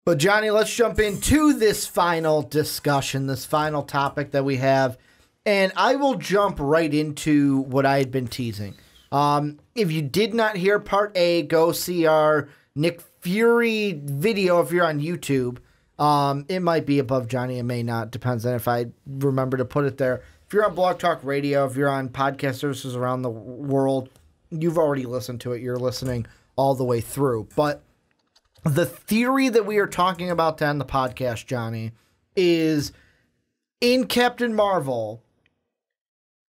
But Johnny, let's jump into this final discussion, this final topic that we have. And I will jump right into what I had been teasing. If you did not hear part A, go see our Nick Fury video if you're on YouTube. It might be above Johnny, it may not. Depends on if I remember to put it there. If you're on Blog Talk Radio, if you're on podcast services around the world, you've already listened to it. You're listening all the way through. But the theory that we are talking about on the podcast, Johnny, is in Captain Mar-Vell,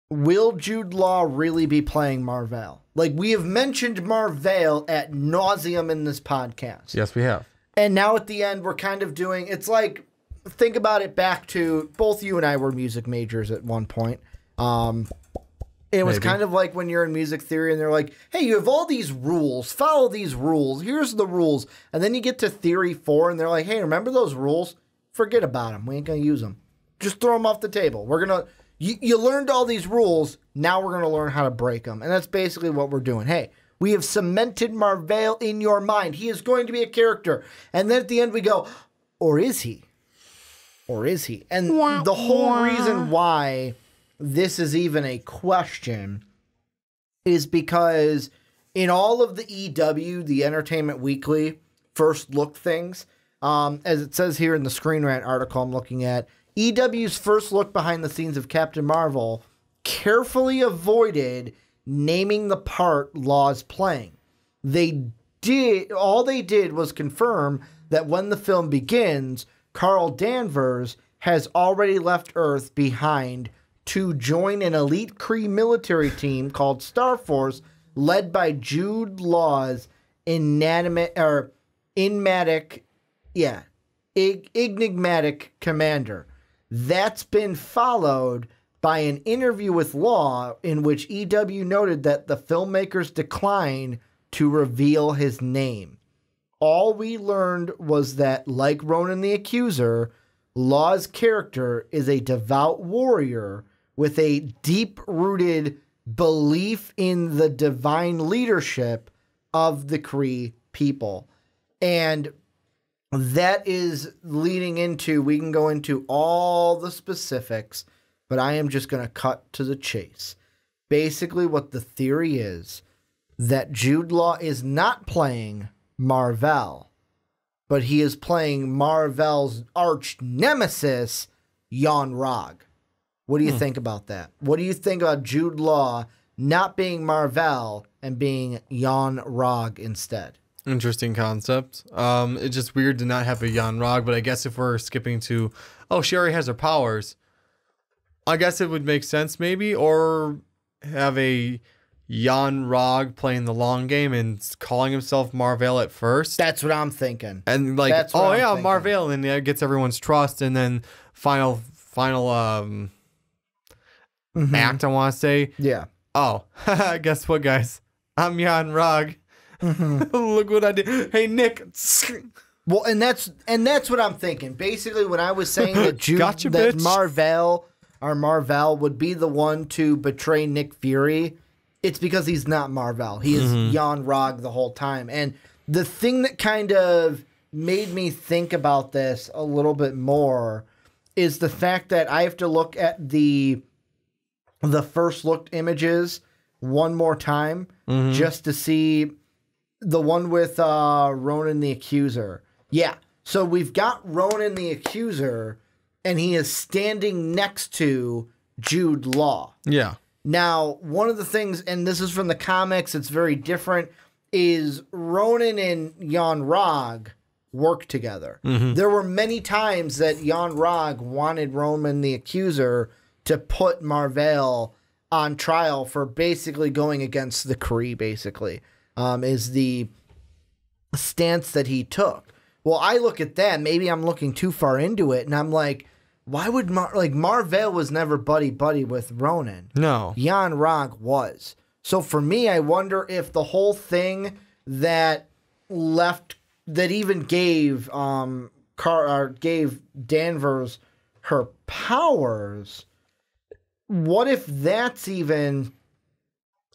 will Jude Law really be playing Mar-Vell? Like, we have mentioned Mar-Vell ad nauseum in this podcast. Yes, we have. And now at the end, we're kind of doing, it's like, think about it back to, both you and I were music majors at one point. It was kind of like when you're in music theory and they're like, hey, you have all these rules, follow these rules, here's the rules. And then you get to theory 4 and they're like, hey, remember those rules? Forget about them. We ain't going to use them. Just throw them off the table. We're going to, you learned all these rules, now we're going to learn how to break them. And that's basically what we're doing. Hey, we have cemented Mar-Vell in your mind. He is going to be a character. And then at the end we go, or is he? Or is he? And the whole reason why this is even a question is because in all of the EW, the Entertainment Weekly first look things, as it says here in the Screen Rant article I'm looking at, EW's first look behind the scenes of Captain Mar-Vell carefully avoided naming the part Law's playing. All they did was confirm that when the film begins, Carl Danvers has already left Earth behind to join an elite Kree military team called Star Force, led by Jude Law's enigmatic commander. That's been followed by an interview with Law in which EW noted that the filmmakers declined to reveal his name. All we learned was that, like Ronan the Accuser, Law's character is a devout warrior with a deep-rooted belief in the divine leadership of the Kree people. And that is leading into, we can go into all the specifics, but I am just going to cut to the chase. Basically, what the theory is, that Jude Law is not playing Mar-Vell, but he is playing Mar-Vell's arch nemesis, Yon-Rogg. What do you think about that? What do you think about Jude Law not being Mar-Vell and being Yon-Rogg instead? Interesting concept. It's just weird to not have a Yon-Rogg, but I guess if we're skipping to, oh, she already has her powers, I guess it would make sense maybe, or have a Yon-Rogg playing the long game and calling himself Mar-Vell at first. That's what I'm thinking. And like, oh yeah, Mar-Vell, and it gets everyone's trust, and then final act, I want to say. Yeah. Oh, guess what, guys? I'm Yon-Rogg. Look what I did. Hey, Nick. Well, and that's what I'm thinking. Basically, when I was saying that Gotcha, that bitch. Mar-Vell would be the one to betray Nick Fury, it's because he's not Mar-Vell. He is Yon-Rogg the whole time. And the thing that kind of made me think about this a little bit more is the fact that I have to look at the first look images one more time just to see the one with Ronan the Accuser. Yeah. So we've got Ronan the Accuser, and he is standing next to Jude Law. Yeah. Now, one of the things, and this is from the comics, it's very different, is Ronan and Yon-Rogg work together. There were many times that Yon-Rogg wanted Ronan the Accuser to put Mar-Vell on trial for basically going against the Kree, basically, is the stance that he took. Well, I look at that, maybe I'm looking too far into it, and I'm like, why would Mar-Vell was never buddy-buddy with Ronan. No. Yon-Rogg was. So for me, I wonder if the whole thing that even gave gave Danvers her powers, what if that's even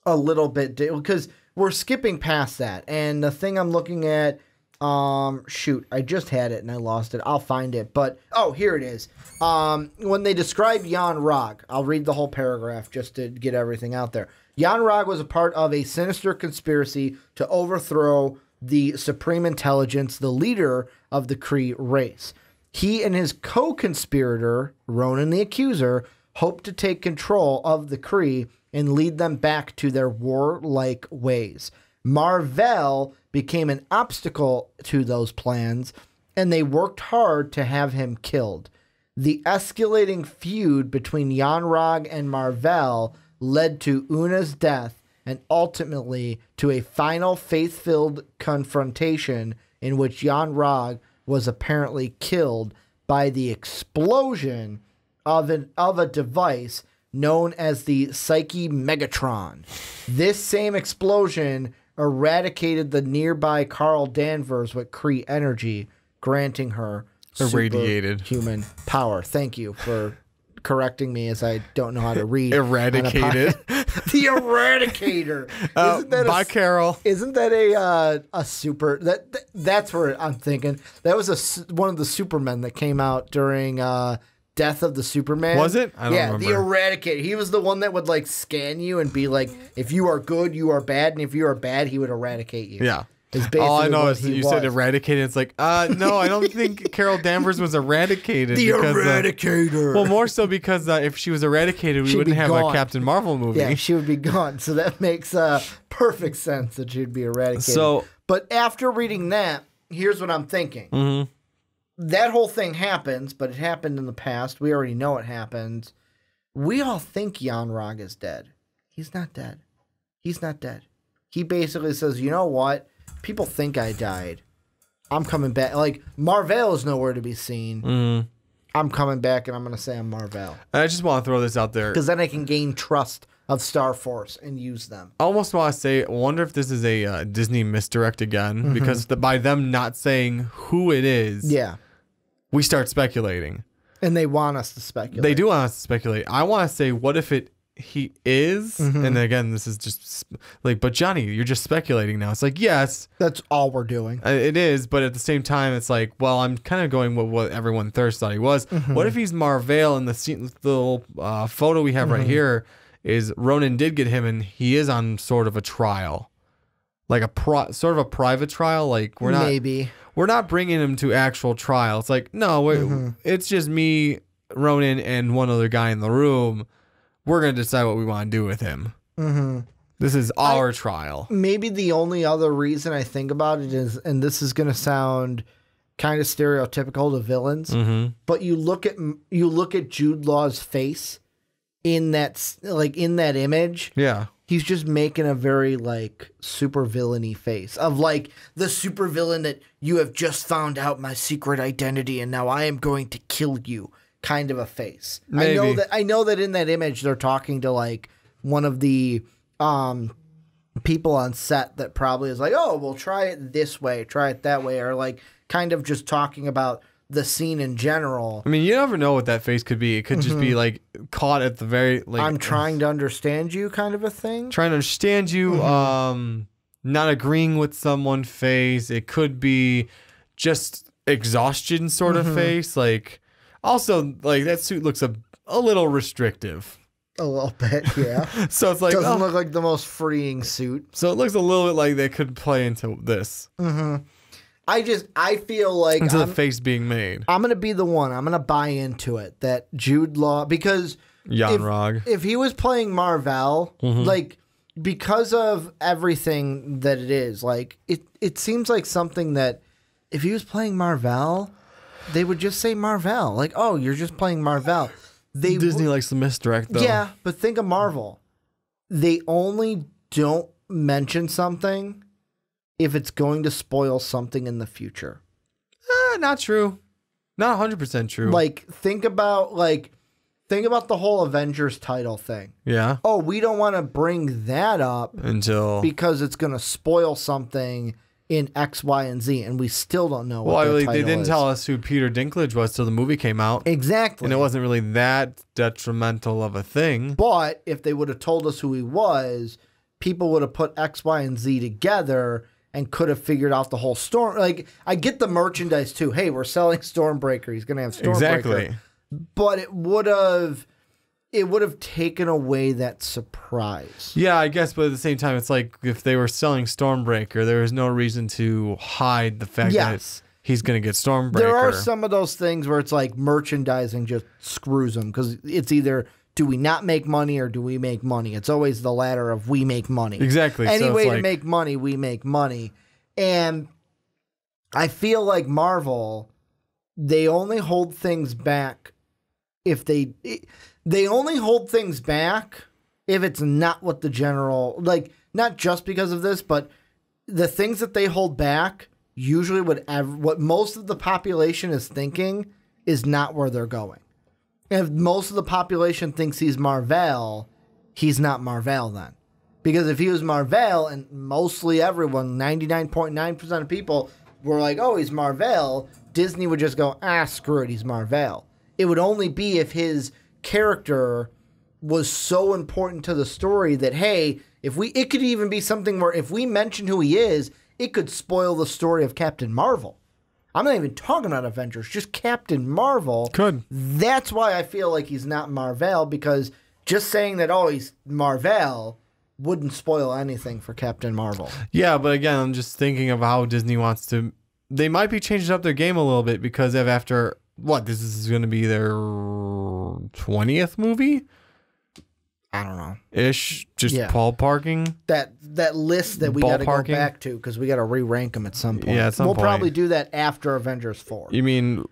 a little bit, because we're skipping past that. And the thing I'm looking at Shoot, I just had it and I lost it. I'll find it. But, oh, here it is. When they describe Yon-Rogg, I'll read the whole paragraph just to get everything out there. Yon-Rogg was a part of a sinister conspiracy to overthrow the Supreme Intelligence, the leader of the Kree race. He and his co-conspirator, Ronan the Accuser, hoped to take control of the Kree and lead them back to their warlike ways. Mar-Vell became an obstacle to those plans, and they worked hard to have him killed. The escalating feud between Yon-Rogg and Mar-Vell led to Una's death and ultimately to a final faith-filled confrontation in which Yon-Rogg was apparently killed by the explosion of a device known as the Psyche Megatron. This same explosion eradicated the nearby Carl Danvers with Kree energy, granting her irradiated human power. Thank you for correcting me, as I don't know how to read. Eradicated. The Eradicator. Bye, Carol. Isn't that a super? That's where I'm thinking. That was one of the Supermen that came out during Death of the Superman. Was it? I don't remember. The Eradicator. He was the one that would like scan you and be like, if you are good, you are bad, and if you are bad, he would eradicate you. Yeah. All I know is you said eradicated. It's like, no, I don't think Carol Danvers was eradicated. The Eradicator. Well, more so because if she was eradicated, we wouldn't have a Captain Marvel movie. Yeah, she would be gone. So that makes perfect sense that she'd be eradicated. So, but after reading that, here's what I'm thinking. Mm-hmm. That whole thing happens, but it happened in the past. We already know it happened. We all think Yon-Rogg is dead. He's not dead. He's not dead. He basically says, you know what? People think I died. I'm coming back. Like, Mar-Vell is nowhere to be seen. Mm. I'm coming back, and I'm going to say I'm Mar-Vell. I just want to throw this out there. Because then I can gain trust of Star Force and use them. I almost want to say, I wonder if this is a Disney misdirect again. Mm-hmm. Because by them not saying who it is, we start speculating. And they want us to speculate. They do want us to speculate. I want to say, what if he is? Mm-hmm. And again, this is just like, but Johnny, you're just speculating now. It's like, yes, that's all we're doing. It is, but at the same time, it's like, well, I'm kind of going with what everyone first thought he was. Mm-hmm. What if he's Mar-Vell and the little photo we have right here is Ronan did get him, and he is on sort of a trial, like sort of a private trial. Like we're not bringing him to actual trial. It's like, no, it's just me, Ronan, and one other guy in the room. We're going to decide what we want to do with him. Mm-hmm. This is our trial. Maybe the only other reason I think about it is, and this is going to sound kind of stereotypical to villains, but you look at Jude Law's face in that image. Yeah. He's just making a very like super villainy face of like the super villain that you have just found out my secret identity and now I am going to kill you. Kind of a face. Maybe. I know that in that image they're talking to like one of the people on set that probably is like, oh, we'll try it this way, try it that way, or like kind of just talking about the scene in general. I mean, you never know what that face could be. It could just be like caught at the very like I'm trying to understand you kind of a thing. Trying to understand you, not agreeing with someone face. It could be just exhaustion sort of face, like. Also, like, that suit looks a little restrictive. A little bit, yeah. So it's like... Doesn't look like the most freeing suit. So it looks a little bit like they could play into this. I feel like... Into the face being made. I'm going to be the one. I'm going to buy into it. That Jude Law... Because... Yon-Rogg. If he was playing Mar-Vell, like, because of everything that it is, like, it seems like something that... If he was playing Mar-Vell... They would just say Mar-Vell. Like, oh, you're just playing Mar-Vell. Disney likes to misdirect, though. Yeah, but think of Marvel. They only don't mention something if it's going to spoil something in the future. Not true. Not 100% true. Like, think about the whole Avengers title thing. Yeah. Oh, we don't want to bring that up because it's going to spoil something in X, Y, and Z, and we still don't know what that title they didn't is. tell us who Peter Dinklage was till the movie came out. Exactly. And it wasn't really that detrimental of a thing. But if they would have told us who he was, people would have put X, Y, and Z together and could have figured out the whole storm. Like, I get the merchandise too. Hey, we're selling Stormbreaker. He's going to have Stormbreaker. Exactly. But it would have taken away that surprise. Yeah, I guess, but at the same time, it's like if they were selling Stormbreaker, there was no reason to hide the fact that he's going to get Stormbreaker. There are some of those things where it's like merchandising just screws them because it's either do we not make money or do we make money? It's always the latter of we make money. Exactly. Any so way like, to make money, we make money. And I feel like Mar-Vell, they only hold things back if they only hold things back if it's not what the general, like, not just because of this, but the things that they hold back, usually what most of the population is thinking is not where they're going. If most of the population thinks he's Mar-Vell, he's not Mar-Vell then. Because if he was Mar-Vell, and mostly everyone, 99.9% of people were like, oh, he's Mar-Vell, Disney would just go, screw it, he's Mar-Vell. It would only be if his character was so important to the story that, hey, it could even be something where if we mention who he is, it could spoil the story of Captain Marvel. I'm not even talking about Avengers, just Captain Marvel. Could. That's why I feel like he's not Mar-Vell, because just saying that, oh, he's Mar-Vell wouldn't spoil anything for Captain Marvel. Yeah, but again, I'm just thinking of how Disney wants to... They might be changing up their game a little bit because after... What, this is going to be their 20th movie? I don't know. Ish, just ballparking. That list that we got to go back to because we got to re-rank them at some point. Yeah, at some point. We'll probably do that after Avengers 4. You mean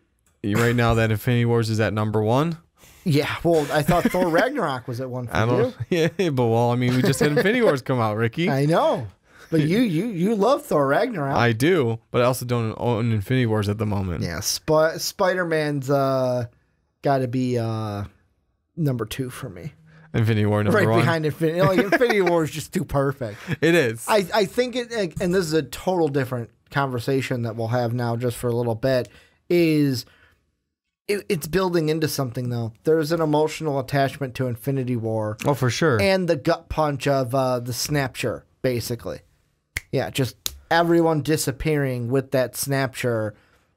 right now that Infinity Wars is at number 1? Yeah, well, I thought Thor Ragnarok was at 1 for you. Yeah, but well, I mean, we just had Infinity Wars come out, Ricky. I know. But you love Thor Ragnarok. I do, but I also don't own Infinity Wars at the moment. Yeah, Spider-Man's got to be number 2 for me. Infinity War number 1. Right behind Infinity. Like, Infinity War is just too perfect. It is. I think it, and this is a total different conversation that we'll have now just for a little bit, is it's building into something, though. There's an emotional attachment to Infinity War. Oh, for sure. And the gut punch of the Snapshot, basically. Yeah, just everyone disappearing with that Snapshot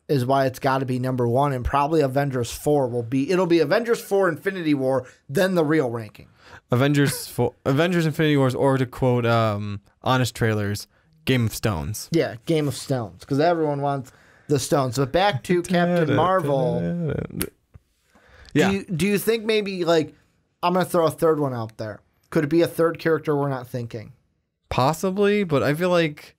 is why it's got to be number 1, and probably Avengers 4 it'll be Avengers 4 Infinity War, then the real ranking. Avengers Infinity Wars, or to quote Honest Trailers, Game of Stones. Yeah, Game of Stones, because everyone wants the stones. But back to Captain Marvel. Yeah. Do you think maybe, like, I'm going to throw a third one out there. Could it be a third character we're not thinking? Possibly, but I feel like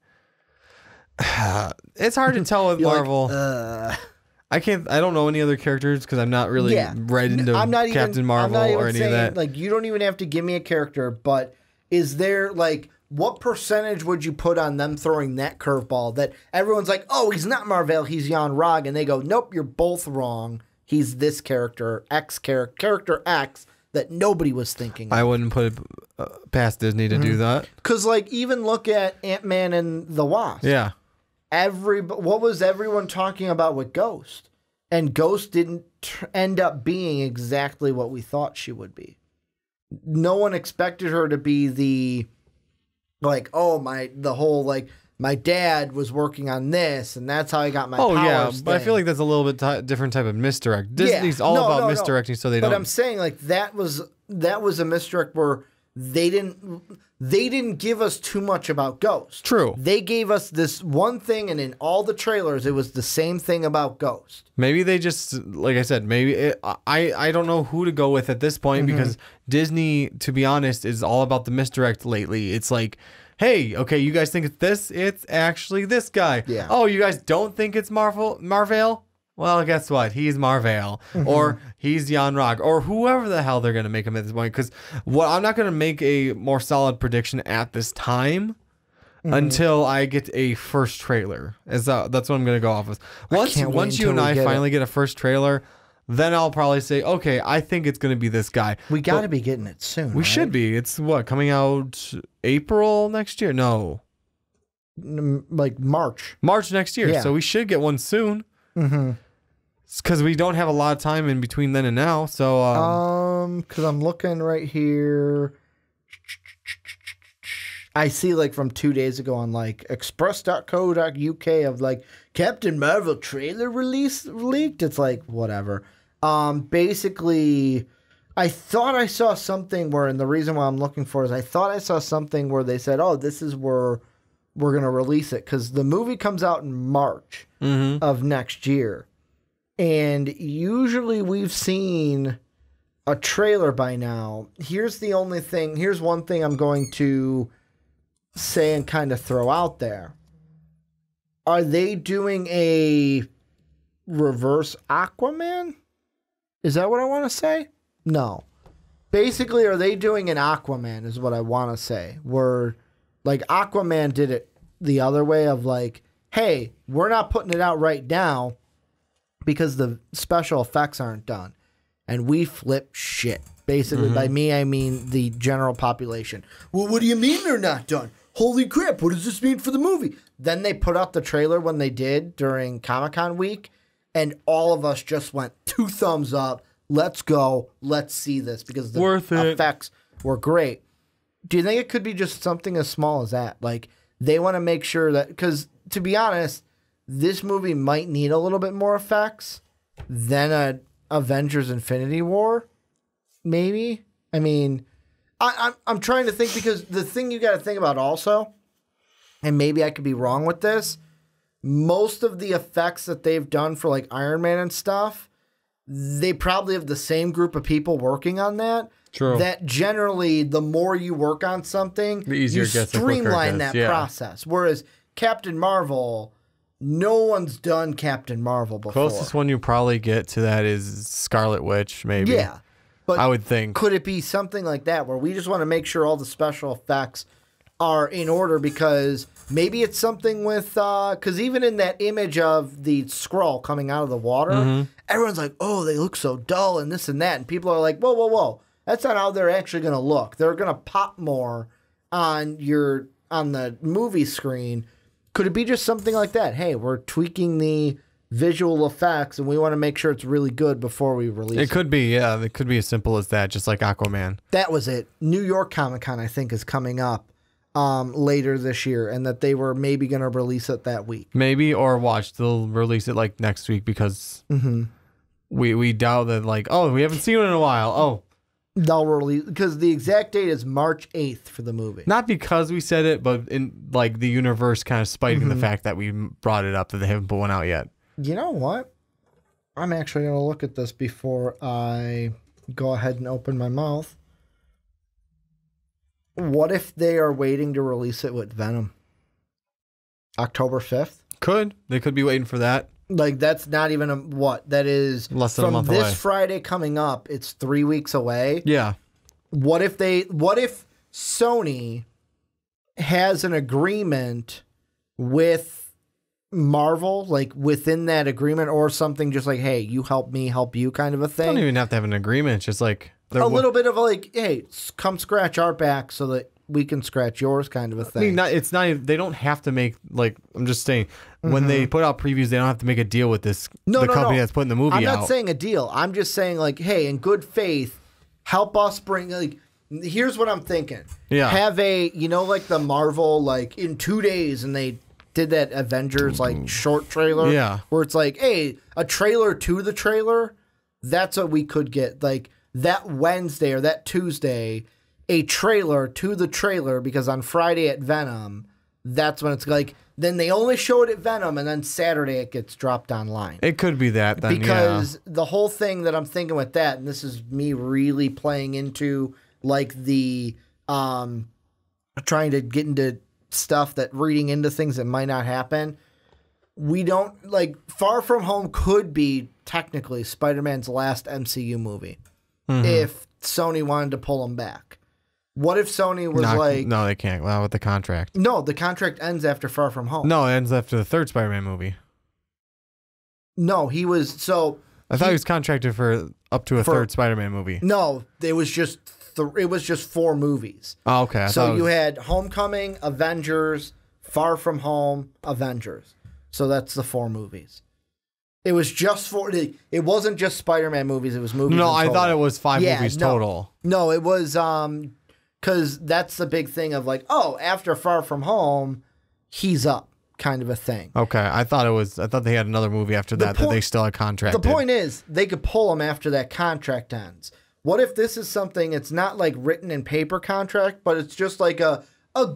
it's hard to tell with Marvel. Like, I don't know any other characters because I'm not really read into Captain Marvel or any of that. Like, you don't even have to give me a character, but is there, like, what percentage would you put on them throwing that curveball that everyone's like, oh, he's not Mar-Vell, he's Yon-Rogg, and they go, nope, you're both wrong. He's this character X, that nobody was thinking of. I wouldn't put it past Disney to do that. Because, like, even look at Ant-Man and the Wasp. Yeah. What was everyone talking about with Ghost? And Ghost didn't end up being exactly what we thought she would be. No one expected her to be the, like, my dad was working on this, and that's how I got my powers. Oh, yeah, but I feel like that's a little bit different type of misdirect. Disney's all about misdirecting, so they don't. But I'm saying, like, that was a misdirect where they didn't give us too much about Ghost. True. They gave us this one thing, and in all the trailers, it was the same thing about Ghost. Maybe they just, like I said, I don't know who to go with at this point because Disney, to be honest, is all about the misdirect lately. It's like, hey, okay, you guys think it's this? It's actually this guy. Yeah. Oh, you guys don't think it's Mar-Vell? Well, guess what? He's Mar-Vell, or he's Yon-Rogg, or whoever the hell they're going to make him at this point. Because I'm not going to make a more solid prediction at this time until I get a first trailer. That's what I'm going to go off with. Once you and I finally get a first trailer, then I'll probably say, okay, I think it's going to be this guy. We got to be getting it soon. We should be. It's coming out April next year? No. Like March. March next year. Yeah. So we should get one soon. Mm-hmm. Because we don't have a lot of time in between then and now. So, because I'm looking right here. I see like from 2 days ago on like express.co.uk of like Captain Marvel trailer release leaked. It's like whatever. Basically, I thought I saw something where, and the reason why I'm looking for is I thought I saw something where they said, "Oh, this is where we're gonna release it," because the movie comes out in March of next year, and usually we've seen a trailer by now. Here's one thing I'm going to say and kind of throw out there. Are they doing a reverse Aquaman? Is that what I want to say? No. Basically, are they doing an Aquaman is what I want to say. Where, like, Aquaman did it the other way of like, hey, we're not putting it out right now because the special effects aren't done. And we flip shit. Basically, by me, I mean the general population. Well, what do you mean they're not done? Holy crap, what does this mean for the movie? Then they put out the trailer when they did during Comic-Con week, and all of us just went 2 thumbs up. Let's go. Let's see this because the effects were great. Do you think it could be just something as small as that? Like, they want to make sure that, because to be honest, this movie might need a little bit more effects than a Avengers Infinity War, maybe. I mean, I'm trying to think, because the thing you got to think about also, and maybe I could be wrong with this, most of the effects that they've done for like Iron Man and stuff, they probably have the same group of people working on that. True. That generally, the more you work on something, the easier you it gets, streamline that process. Whereas Captain Marvel, no one's done Captain Marvel before. Closest one you probably get to that is Scarlet Witch, maybe. Yeah. But I would think. Could it be something like that where we just want to make sure all the special effects are in order? Because maybe it's something with, because even in that image of the Skrull coming out of the water, everyone's like, oh, they look so dull and this and that. And people are like, whoa, whoa, whoa. That's not how they're actually going to look. They're going to pop more on the movie screen. Could it be just something like that? Hey, we're tweaking the visual effects and we want to make sure it's really good before we release it. It could be, yeah. It could be as simple as that, just like Aquaman. That was it. New York Comic-Con, I think, is coming up later this year, and that they were maybe going to release it that week. Maybe, or watch. They'll release it like next week because we doubt that, like, oh, we haven't seen it in a while. Oh. They'll release, because the exact date is March 8th for the movie. Not because we said it, but in like the universe kind of spiting the fact that we brought it up that they haven't put one out yet. You know what? I'm actually going to look at this before I go ahead and open my mouth. What if they are waiting to release it with Venom? October 5th? They could be waiting for that. Like, that's not even that is less than a month from this away. Friday coming up. It's 3 weeks away. Yeah. What if Sony has an agreement with Marvel, like within that agreement, or something just like, hey, you help me, help you kind of a thing? Don't even have to have an agreement. It's just like a little bit of like, hey, come scratch our back so that we can scratch yours kind of a thing. I mean, it's not. They don't have to make, like, I'm just saying, when they put out previews, they don't have to make a deal with the company that's putting the movie out. I'm not saying a deal. I'm just saying, like, hey, in good faith, help us bring, like, here's what I'm thinking. Yeah. Have like the Marvel, like, in 2 days, and they did that Avengers, like, short trailer. Yeah. Where it's like, hey, a trailer to the trailer, that's what we could get. Like, that Wednesday or that Tuesday, a trailer to the trailer, because on Friday at Venom, that's when it's like, then they only show it at Venom, and then Saturday it gets dropped online. It could be that then, because the whole thing that I'm thinking with that, and this is me really playing into like the trying to get into stuff, that reading into things that might not happen. We don't, like, Far From Home could be technically Spider-Man's last MCU movie if Sony wanted to pull him back. What if Sony was like... No, they can't. Well, with the contract. No, the contract ends after Far From Home. No, it ends after the third Spider-Man movie. No, he was... I thought he was contracted for up to a third Spider-Man movie. No, it was just 4 movies. Oh, okay. So you had Homecoming, Avengers, Far From Home, Avengers. So that's the 4 movies. It was just 4. It wasn't just Spider-Man movies. It was movies. No, I thought it was 5 movies total. No, it was Because that's the big thing of like, oh, after Far From Home, he's up kind of a thing. Okay, I thought they had another movie after that they still had contracted. The point is, they could pull him after that contract ends. What if this is something, it's not like written in paper contract, but it's just like a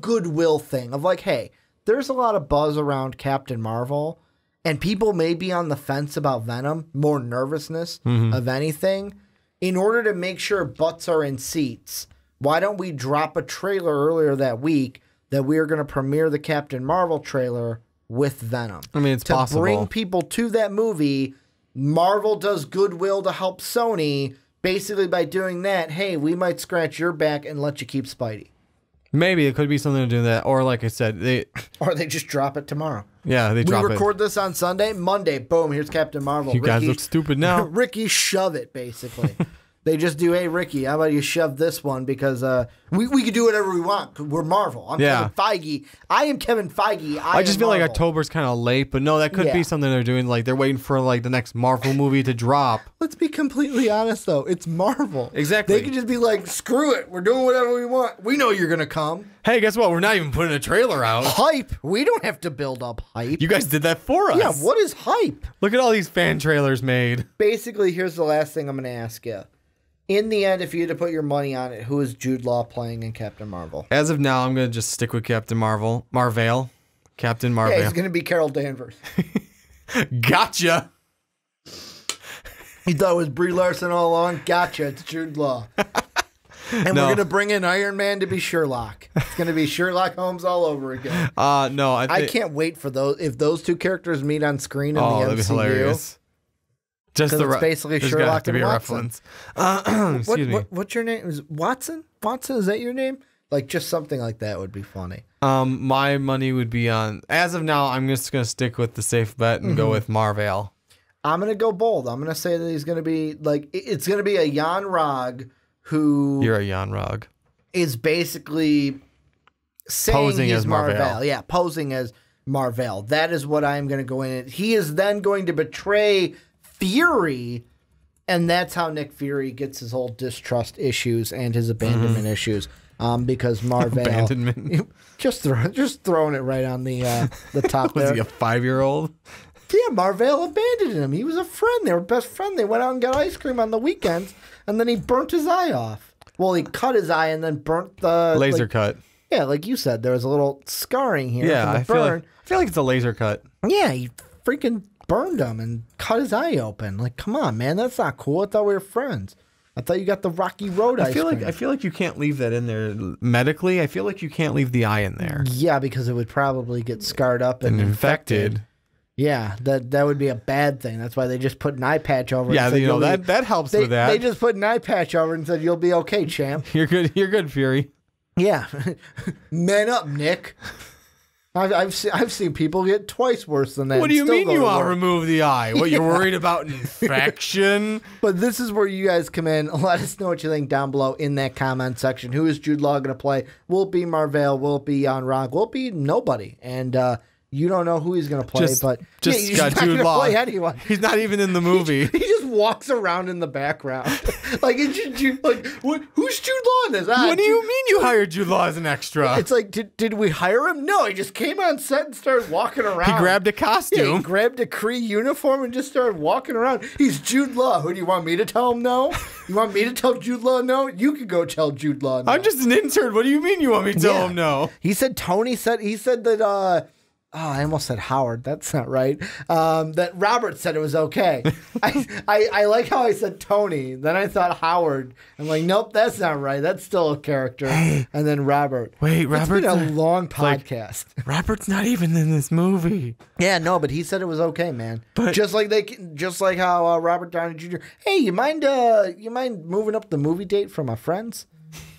goodwill thing of like, hey, there's a lot of buzz around Captain Marvel, and people may be on the fence about Venom, more nervousness of anything. In order to make sure butts are in seats, why don't we drop a trailer earlier that week that we are going to premiere the Captain Marvel trailer with Venom? I mean, it's possible. To bring people to that movie, Marvel does goodwill to help Sony. Basically, by doing that, hey, we might scratch your back and let you keep Spidey. Maybe it could be something to do with that. Or like I said, they just drop it tomorrow. Yeah, they drop it. We record this on Sunday. Monday, boom, here's Captain Marvel. You guys look stupid now. Ricky, shove it, basically. They just do, hey, Ricky, how about you shove this one? Because we can do whatever we want. We're Marvel. I'm Kevin Feige. I am Kevin Feige. I just feel Marvel. like October's kind of late, but no, that could be something they're doing. Like they're waiting for like the next Marvel movie to drop. Let's be completely honest, though. It's Marvel. Exactly. They could just be like, screw it. We're doing whatever we want. We know you're going to come. Hey, guess what? We're not even putting a trailer out. Hype. We don't have to build up hype. You guys did that for us. Yeah, what is hype? Look at all these fan trailers made. Basically, here's the last thing I'm going to ask you. In the end, if you had to put your money on it, who is Jude Law playing in Captain Marvel? As of now, I'm going to just stick with Captain Marvel. Mar-Vell. Captain Mar-Vell. Yeah, he's going to be Carol Danvers. Gotcha. You thought it was Brie Larson all along? Gotcha. It's Jude Law. And we're going to bring in Iron Man to be Sherlock. It's going to be Sherlock Holmes all over again. No, I can't wait for those. If those two characters meet on screen in the MCU. That'd be hilarious. Just it's basically Sherlock and Watson. Excuse me. What's your name? Is it Watson? Watson, is that your name? Like just something like that would be funny. My money would be on. As of now, I'm just gonna stick with the safe bet and go with Mar-Vell. I'm gonna go bold. I'm gonna say that he's gonna be like it's gonna be a Yon-Rogg who. You're a Yon-Rogg. Is basically saying posing he's as Mar-Vell. Yeah, posing as Mar-Vell. That is what I'm gonna go in. He is then going to betray Fury, and that's how Nick Fury gets his whole distrust issues and his abandonment issues. Because Mar-Vell abandonment, just throwing it right on the top. Was there. he a 5-year-old? Yeah, Mar-Vell abandoned him. He was a friend. They were best friends. They went out and got ice cream on the weekends, and then he burnt his eye off. Well, he cut his eye and then burnt the laser cut. Yeah, like you said, there was a little scarring here. Yeah, from the burn. I feel like it's a laser cut. Yeah, he freaking burned him and cut his eye open. Like, come on, man, that's not cool. I thought we were friends. I thought you got the Rocky Road ice cream. I feel like you can't leave that in there medically. I feel like you can't leave the eye in there. Yeah, because it would probably get scarred up and infected. Yeah, that would be a bad thing. That's why they just put an eye patch over it. Yeah, that helps with that. They just put an eye patch over it and said, "You'll be okay, champ." You're good, Fury. Yeah, man up, Nick. I've seen people get twice worse than that. What do you mean you want to remove the eye? What, you're worried about infection? But this is where you guys come in. Let us know what you think down below in that comment section. Who is Jude Law going to play? Will it be Mar-Vell? Will it be Yon-Rogg? Will it be nobody? And you don't know who he's going to play, but he's got Jude Law. Play anyone. He's not even in the movie. He just walks around in the background. Like, who's Jude Law in this? What do you mean you hired Jude Law as an extra? It's like, did we hire him? No, he just came on set and started walking around. He grabbed a costume. Yeah, he grabbed a Kree uniform and just started walking around. He's Jude Law. Who do you want me to tell him no? You want me to tell Jude Law no? You can go tell Jude Law no. I'm just an intern. What do you mean you want me to tell him no? He said that I almost said Howard. That's not right. That Robert said it was okay. I like how I said Tony. Then I thought Howard. I'm like, nope, that's not right. That's still a character. And then Robert. Wait, Robert's been a long podcast. Like, Robert's not even in this movie. Yeah, no, but he said it was okay, man. But just like how Robert Downey Jr. Hey, you mind moving up the movie date for my friends?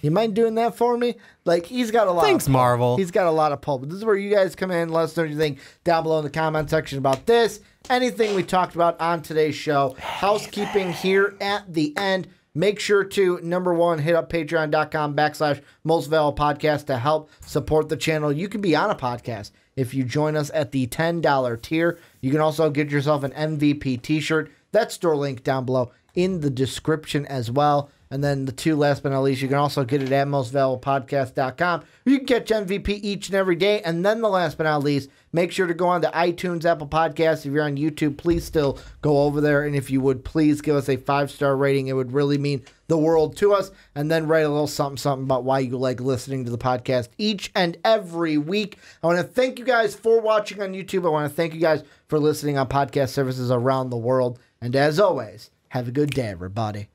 You mind doing that for me? Like, he's got a lot. Thanks, Marvel. He's got a lot of pull. But this is where you guys come in. Let us know what you think down below in the comment section about this. Anything we talked about on today's show. Housekeeping here at the end. Make sure to, number one, hit up patreon.com/mostvaluable-podcast to help support the channel. You can be on a podcast if you join us at the $10 tier. You can also get yourself an MVP t-shirt. That store link down below in the description as well. And then the two last but not least, you can also get it at mostvaluablepodcast.com. You can catch MVP each and every day. And then the last but not least, make sure to go on to iTunes, Apple Podcasts. If you're on YouTube, please still go over there. And if you would, please give us a 5-star rating. It would really mean the world to us. And then write a little something about why you like listening to the podcast each and every week. I want to thank you guys for watching on YouTube. I want to thank you guys for listening on podcast services around the world. And as always, have a good day, everybody.